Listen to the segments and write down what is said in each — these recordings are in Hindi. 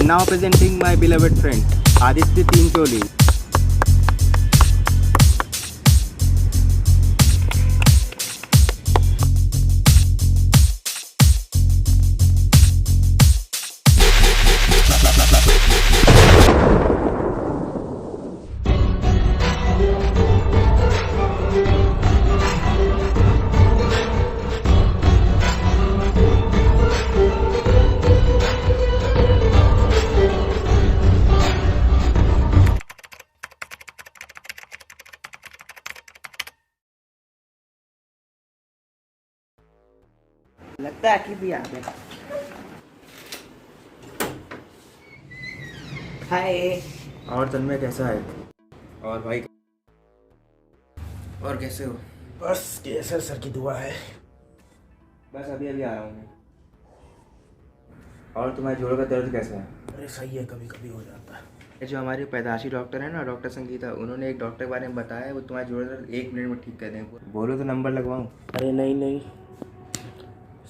And now presenting my beloved friend, Aditya Tincholi. लगता है कि भी आ गए। हाय। और तन्मय कैसा है? और भाई और कैसे हो? बस केसर सर की दुआ है। बस अभी अभी आ रहा हूँ मैं। और तुम्हारे जोड़ों का दर्द कैसा है? अरे सही है, कभी कभी हो जाता है। ये जो हमारी पैदाशी डॉक्टर है ना, डॉक्टर संगीता, उन्होंने एक डॉक्टर के बारे में बताया, वो तुम्हारे जोड़ों का दर्द 1 मिनट में ठीक कर देंगे। बोलो तो नंबर लगवाऊँ? अरे नहीं नहीं,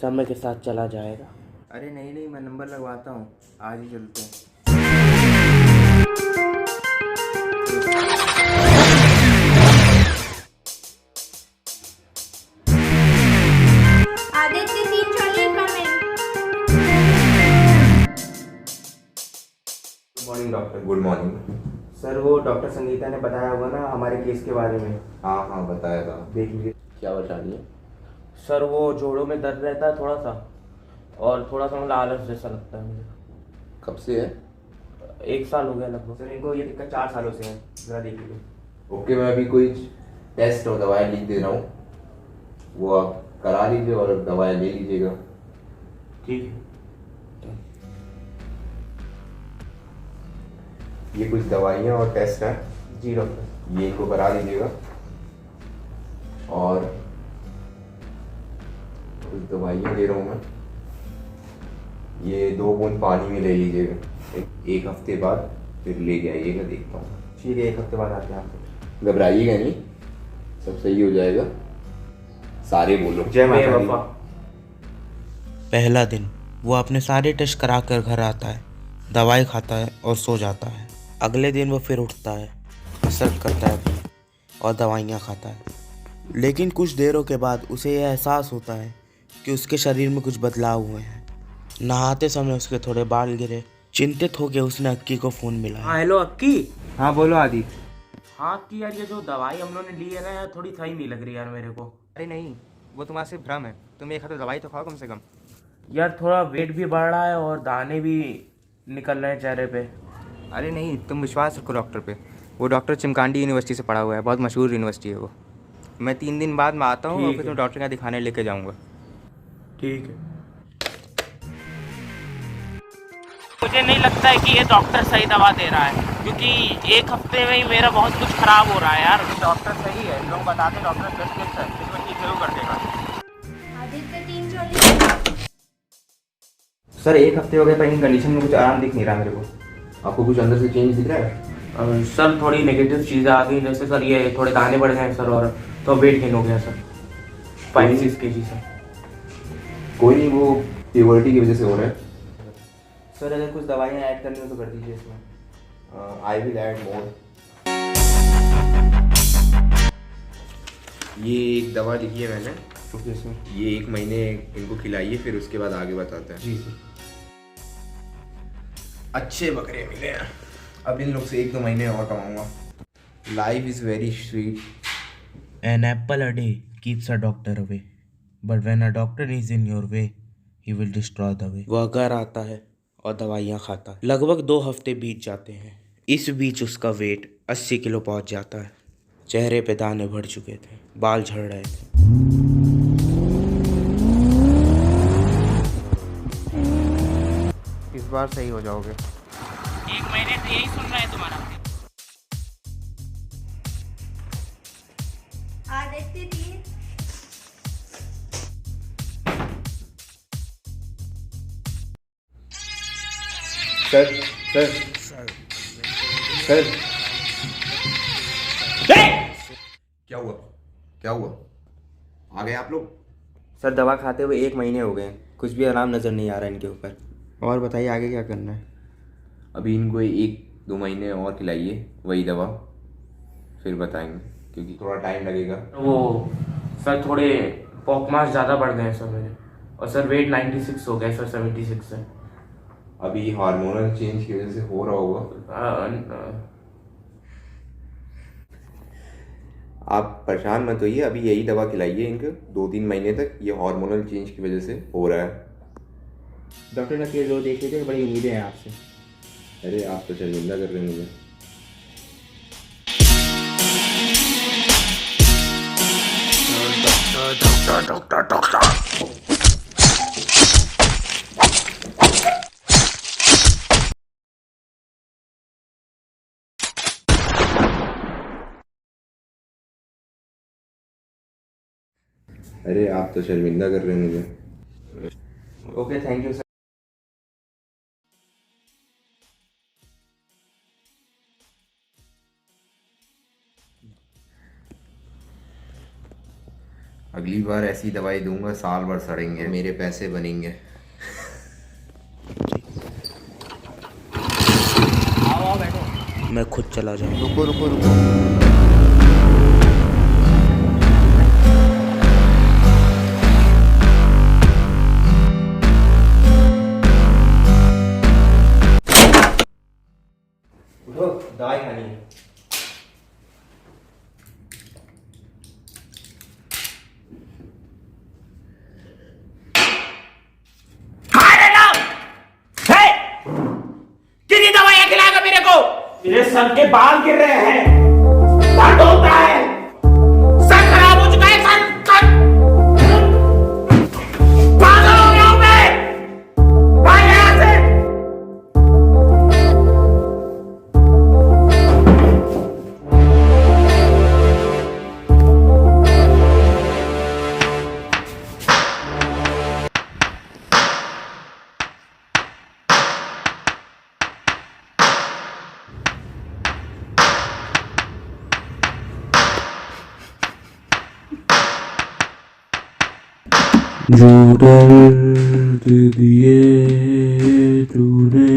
समय के साथ चला जाएगा। अरे नहीं नहीं, मैं नंबर लगवाता हूँ, आज ही चलते हैं। आदित्य तीनचोली coming. Good morning doctor. Good morning. Sir वो डॉक्टर संगीता ने बताया हुआ ना हमारे केस के बारे में। हाँ हाँ बताया था। देख लीजिए। क्या बता रही है? सर वो जोड़ों में दर्द रहता है थोड़ा सा, और थोड़ा सा मतलब आलस जैसा लगता है मुझे। कब से है? 1 साल हो गया लगभग। सर इनको ये दिक्कत 4 सालों से है, जरा देख लीजिए। ओके, मैं अभी कोई टेस्ट और दवाई लिख दे रहा हूँ, वो आप करा लीजिए और दवाई ले लीजिएगा। ठीक है। ये कुछ दवाइयाँ और टेस्ट हैं, जी डॉक्टर। ये इनको करा लीजिएगा। और कुछ दवाइयाँ दे रहा हूँ मैं, ये 2 बूंद पानी में ले लीजिएगा। एक हफ्ते बाद फिर ले जाइएगा, देखता हूँ। ठीक है, 1 हफ्ते बाद आते हैं आपको। घबराइएगा नहीं, सब सही हो जाएगा। सारे बोलो जय माता दी। पहला दिन वो अपने सारे टेस्ट करा कर घर आता है, दवाई खाता है और सो जाता है। अगले दिन वो फिर उठता है, कसरत करता है अपनी और दवाइयाँ खाता है। लेकिन कुछ देरों के बाद उसे यह एहसास होता है कि उसके शरीर में कुछ बदलाव हुए हैं। नहाते समय उसके थोड़े बाल गिरे। चिंतित होकर उसने अक्की को फ़ोन मिलाया। हाँ हेलो अक्की। हाँ बोलो आदि। हाँ अक्की यार, ये जो दवाई हम लोगों ने ली है ना यार, थोड़ी सही नहीं लग रही यार मेरे को। अरे नहीं, वो तुम्हारा सिर्फ भ्रम है। तुम 1 हफ्ते दवाई तो खाओ कम से कम। यार थोड़ा वेट भी बढ़ रहा है और दाने भी निकल रहे हैं चेहरे पे। अरे नहीं, तुम विश्वास रखो डॉक्टर पे। वो डॉक्टर चिमकांडी यूनिवर्सिटी से पढ़ा हुआ है, बहुत मशहूर यूनिवर्सिटी है वो। मैं 3 दिन बाद में आता हूँ और फिर तुम डॉक्टर का दिखाने लेके जाऊँगा। ठीक है। मुझे नहीं लगता है कि ये डॉक्टर सही दवा दे रहा है, क्योंकि 1 हफ्ते में ही मेरा बहुत कुछ खराब हो रहा है यार। डॉक्टर सही है, लोग बताते हैं डॉक्टर स्पेशलिस्ट है, इसमें ठीक जरूर कर देगा। आदित्य तीनचोली। सर 1 हफ्ते हो गए पर इन कंडीशन में कुछ आराम दिख नहीं रहा मेरे को। आपको कुछ अंदर से चेंज दिख रहा है? सर थोड़ी नेगेटिव चीज़ें आ गई, जैसे सर ये थोड़े दाने बढ़ गए सर, और तो वेट गेन हो गया सर, 5-6 kg सर। कोई नहीं, वो प्योरिटी की वजह से हो रहा है। सर अगर कुछ दवाइयाँ ऐड करनी हो तो कर दीजिए इसमें। I will add more. ये एक दवा लिखी है मैंने, ओके सर। ये 1 महीने इनको खिलाइए, फिर उसके बाद आगे बताते हैं। जी सर। अच्छे बकरे मिले हैं, अब इन लोग से 1-2 महीने और कमाऊंगा। Life is very sweet. An apple a day keeps a doctor away, but when a doctor is in your way, he will destroy the way. वह घर आता है और दवाइयाँ खाता है। लगभग 2 हफ्ते बीत जाते हैं। इस बीच उसका वेट 80 किलो पहुंच जाता है। चेहरे पे दाने बढ़ चुके थे, बाल झड़ रहे थे। इस बार सही हो जाओगे। 1 महीने से यही सुन रहा है तुम्हारा। आदित्य तीन। सर सर सर क्या हुआ? क्या हुआ? आ गए आप लोग? सर दवा खाते हुए 1 महीने हो गए, कुछ भी आराम नज़र नहीं आ रहा इनके ऊपर। और बताइए आगे क्या करना है? अभी इनको 1-2 महीने और खिलाइए वही दवा, फिर बताएंगे क्योंकि थोड़ा टाइम लगेगा। वो सर थोड़े पॉक मास ज़्यादा बढ़ गए हैं सर मेरे, और सर वेट 96 हो गया सर, 76 है। अभी हार्मोनल चेंज की वजह से हो रहा होगा। आप परेशान मत होइए, अभी यही दवा खिलाइए इनको 2-3 महीने तक, ये हार्मोनल चेंज की वजह से हो रहा है। डॉक्टर ने केस 2 देख लीजिए, बड़ी उम्मीदें हैं आपसे। अरे आप तो शर्मिंदा कर रहे हैं मुझे। अरे आप तो शर्मिंदा कर रहे हैं मुझे। Okay, thank you sir. अगली बार ऐसी दवाई दूंगा, साल भर सड़ेंगे, मेरे पैसे बनेंगे। आओ बैठो। मैं खुद चला जाऊँ। रुको रुको रुको। उठो, दवाई खानी है। कितनी दवाइयाँ खिलाएगा मेरे को? मेरे सर के बाल गिर रहे हैं, दर्द होता है, सर खराब हो चुका है, सर पागल हो गया हूं मैं। भाग यहाँ से। जो दर्द दिए तूने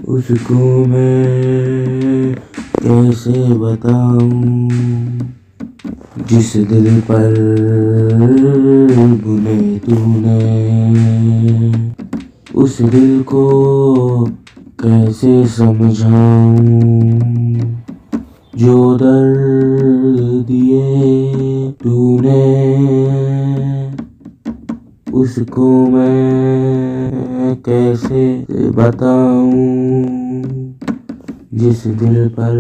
उसको मैं कैसे बताऊं, जिस दिल पर बुने तूने उस दिल को कैसे समझाऊं, जो दर्द दिए तूने उसको मैं कैसे बताऊं, जिस दिल पर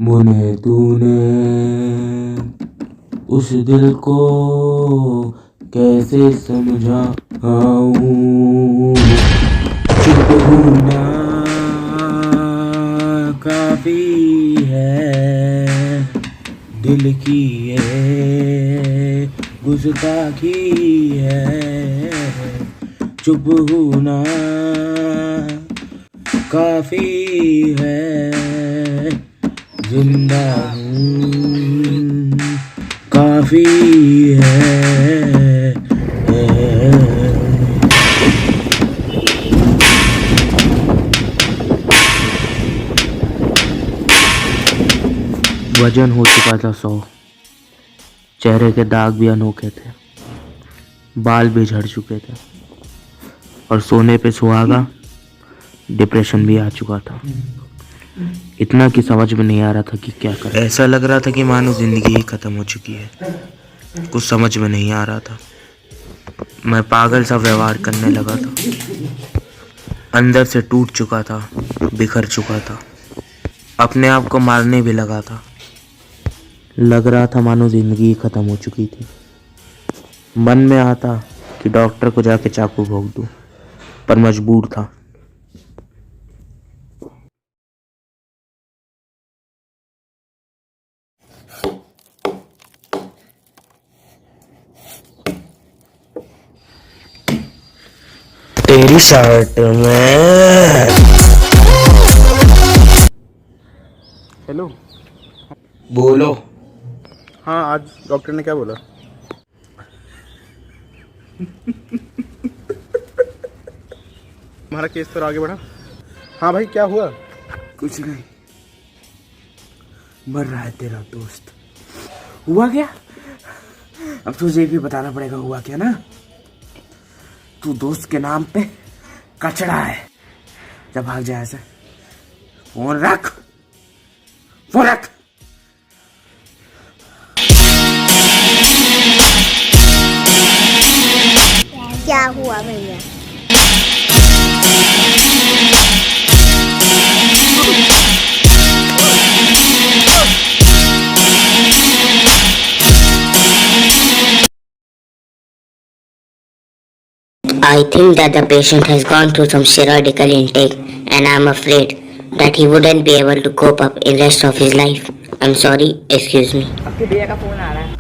बुने तूने उस दिल को कैसे समझाऊं, चुप होना काफी है, दिल की ये गुस्ताखी है, चुप होना काफी है, जिंदा हूँ काफी है। वजन हो चुका था 100, चेहरे के दाग भी अनोखे थे, बाल भी झड़ चुके थे, और सोने पे सुहागा, डिप्रेशन भी आ चुका था। इतना कि समझ में नहीं आ रहा था कि क्या करें। ऐसा लग रहा था कि मानो जिंदगी ही खत्म हो चुकी है, कुछ समझ में नहीं आ रहा था। मैं पागल सा व्यवहार करने लगा था, अंदर से टूट चुका था, बिखर चुका था, अपने आप को मारने भी लगा था। लग रहा था मानो जिंदगी खत्म हो चुकी थी। मन में आता कि डॉक्टर को जाके चाकू भोंक दूं, पर मजबूर था। तेरी शर्ट में। हेलो। बोलो। हाँ, आज डॉक्टर ने क्या बोला? तुम्हारा केस तो आगे बढ़ा। हाँ भाई क्या हुआ? कुछ नहीं, मर रहा है तेरा दोस्त। हुआ क्या? अब तुझे भी बताना पड़ेगा हुआ क्या ना। तू दोस्त के नाम पे कचड़ा है। जब भाग जाए ऐसे, फोन रख, फोन रख। क्या हुआ भैया? I think that the patient has gone through some steroidal intake and I'm afraid that he wouldn't be able to cope up in rest of his life. I'm sorry, excuse me. आपके भैया का फोन आ रहा है।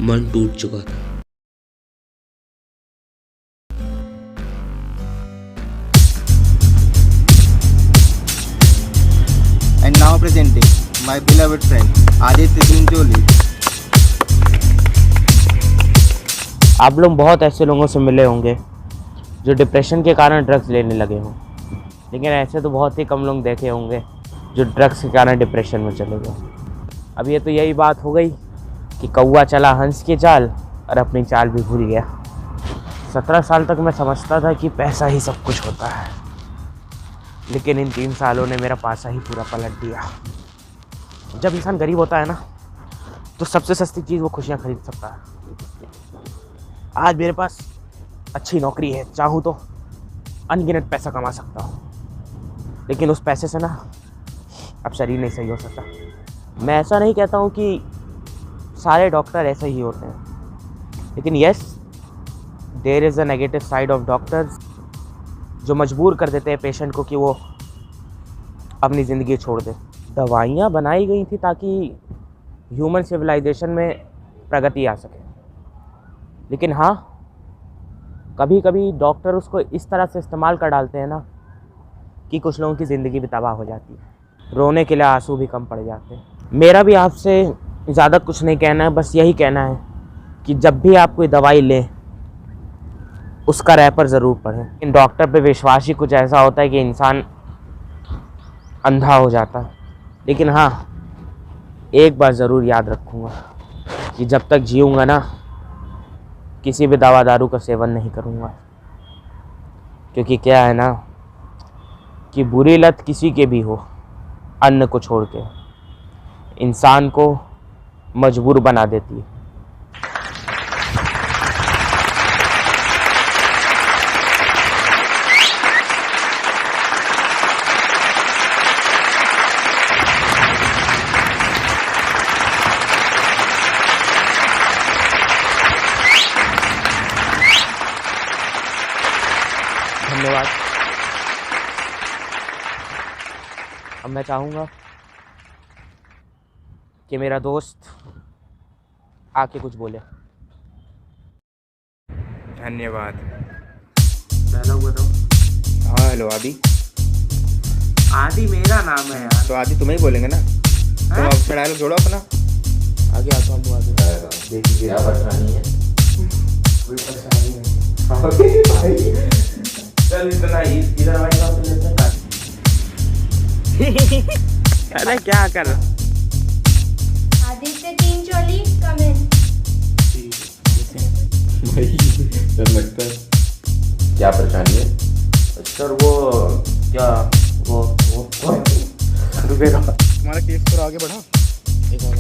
मन टूट चुका था। And now presenting my beloved friend Aditya Singh जोली। आप लोग बहुत ऐसे लोगों से मिले होंगे जो डिप्रेशन के कारण ड्रग्स लेने लगे हों, लेकिन ऐसे तो बहुत ही कम लोग देखे होंगे जो ड्रग्स के कारण डिप्रेशन में चले गए। अब ये तो यही बात हो गई कि कौवा चला हंस की चाल और अपनी चाल भी भूल गया। 17 साल तक मैं समझता था कि पैसा ही सब कुछ होता है, लेकिन इन 3 सालों ने मेरा पासा ही पूरा पलट दिया। जब इंसान गरीब होता है ना, तो सबसे सस्ती चीज़ वो खुशियाँ खरीद सकता है। आज मेरे पास अच्छी नौकरी है, चाहूँ तो अनगिनत पैसा कमा सकता हूँ, लेकिन उस पैसे से ना अब शरीर नहीं सही हो सकता। मैं ऐसा नहीं कहता हूँ कि सारे डॉक्टर ऐसे ही होते हैं, लेकिन yes, there is a negative side of doctors जो मजबूर कर देते हैं पेशेंट को कि वो अपनी ज़िंदगी छोड़ दे। दवाइयाँ बनाई गई थी ताकि ह्यूमन सिविलाइजेशन में प्रगति आ सके, लेकिन हाँ, कभी कभी डॉक्टर उसको इस तरह से इस्तेमाल कर डालते हैं ना कि कुछ लोगों की ज़िंदगी भी तबाह हो जाती है, रोने के लिए आंसू भी कम पड़ जाते हैं। मेरा भी आपसे ज़्यादा कुछ नहीं कहना है, बस यही कहना है कि जब भी आप कोई दवाई लें उसका रैपर ज़रूर पढ़ें। इन डॉक्टर पे विश्वास ही कुछ ऐसा होता है कि इंसान अंधा हो जाता है। लेकिन हाँ, एक बात ज़रूर याद रखूँगा कि जब तक जीऊँगा ना, किसी भी दवा दारू का सेवन नहीं करूँगा, क्योंकि क्या है ना कि बुरी लत किसी के भी हो, अन्न को छोड़ के इंसान को मजबूर बना देती है। धन्यवाद। अब मैं चाहूँगा कि मेरा दोस्त आके कुछ बोले। धन्यवाद। डायलॉग बताओ। हाँ हेलो आदि। आदि मेरा नाम है यार। तो आदि तुम्हें ही बोलेंगे ना, तुम अपना डायलॉग जोड़ो अपना। आगे आता हूँ आगे। देखिए क्या परेशानी है। कोई परेशानी नहीं। चल इतना इधर हमारे पास लेते हैं। अरे क्या कर रहा? आदित्य 3 चोली कम इन। भाई डर लगता है। क्या परेशानी है? सर वो क्या वो रुकेगा। तुम्हारा केस तो आगे बढ़ा। एक बार